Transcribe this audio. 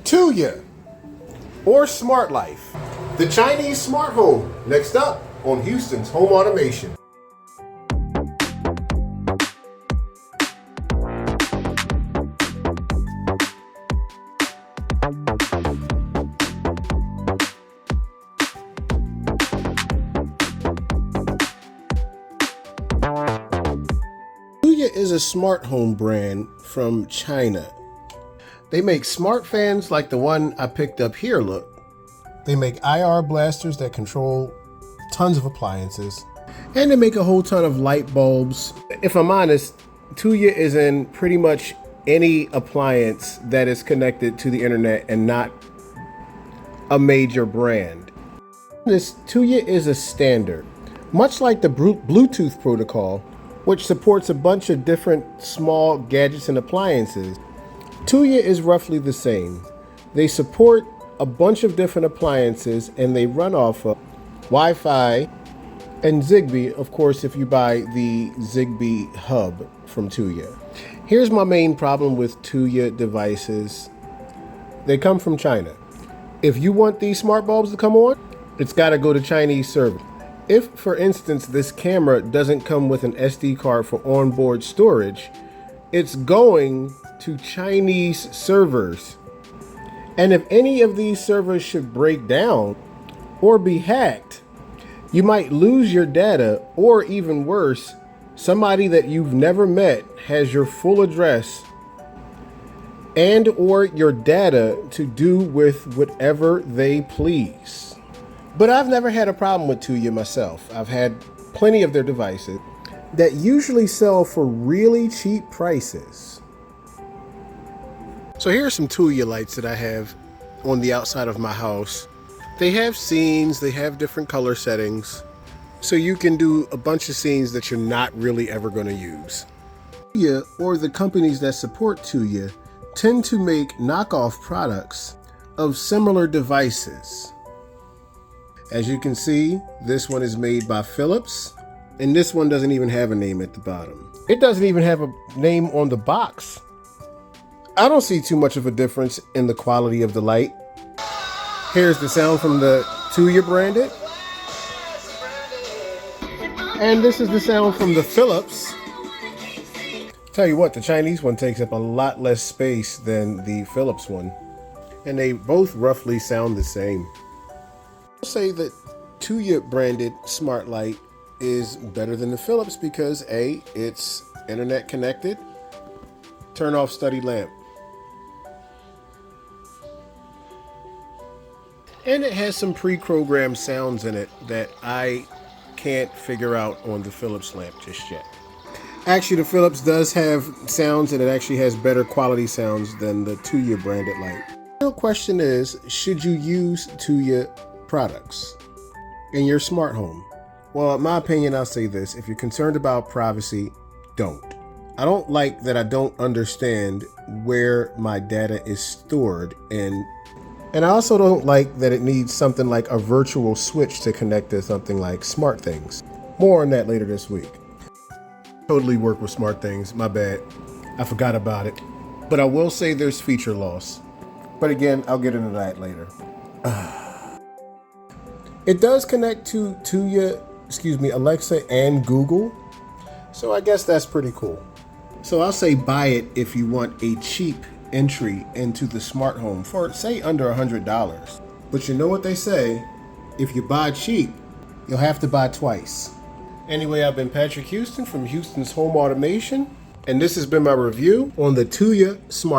Tuya, or Smart Life, the Chinese smart home. Next up on Houston's Home Automation. Tuya is a smart home brand from China. They make smart fans like the one I picked up here, look. They make IR blasters that control tons of appliances. And they make a whole ton of light bulbs. If I'm honest, Tuya is in pretty much any appliance that is connected to the internet and not a major brand. This Tuya is a standard, much like the Bluetooth protocol, which supports a bunch of different small gadgets and appliances. Tuya is roughly the same. They support a bunch of different appliances and they run off of Wi-Fi and Zigbee, of course, if you buy the Zigbee hub from Tuya. Here's my main problem with Tuya devices. They come from China. If you want these smart bulbs to come on, it's got to go to Chinese servers. If, for instance, this camera doesn't come with an SD card for onboard storage, it's going to Chinese servers. And if any of these servers should break down or be hacked, you might lose your data, or even worse, somebody that you've never met has your full address and or your data to do with whatever they please. But I've never had a problem with Tuya myself. I've had plenty of their devices that usually sell for really cheap prices. So here are some Tuya lights that I have on the outside of my house. They have scenes, they have different color settings, so you can do a bunch of scenes that you're not really ever going to use. Tuya, or the companies that support Tuya, tend to make knockoff products of similar devices. As you can see, this one is made by Philips, and this one doesn't even have a name at the bottom. It doesn't even have a name on the box. I don't see too much of a difference in the quality of the light. Here's the sound from the Tuya branded. And this is the sound from the Philips. Tell you what, the Chinese one takes up a lot less space than the Philips one. And they both roughly sound the same. I'll say that Tuya branded smart light is better than the Philips because A, it's internet connected. Turn off study lamp. And it has some pre-programmed sounds in it that I can't figure out on the Philips lamp just yet. Actually, the Philips does have sounds, and it actually has better quality sounds than the Tuya branded light. The real question is, should you use Tuya products in your smart home? Well, in my opinion, I'll say this. If you're concerned about privacy, don't. I don't like that I don't understand where my data is stored, and I also don't like that it needs something like a virtual switch to connect to something like SmartThings. More on that later this week. Totally work with SmartThings, my bad. I forgot about it. But I will say there's feature loss. But again, I'll get into that later. It does connect to Tuya, Alexa and Google. So I guess that's pretty cool. So I'll say buy it if you want a cheap entry into the smart home for, say, under $100. But you know what they say, if you buy cheap, you'll have to buy twice. Anyway, I've been Patrick Houston from Houston's Home Automation, and this has been my review on the Tuya Smart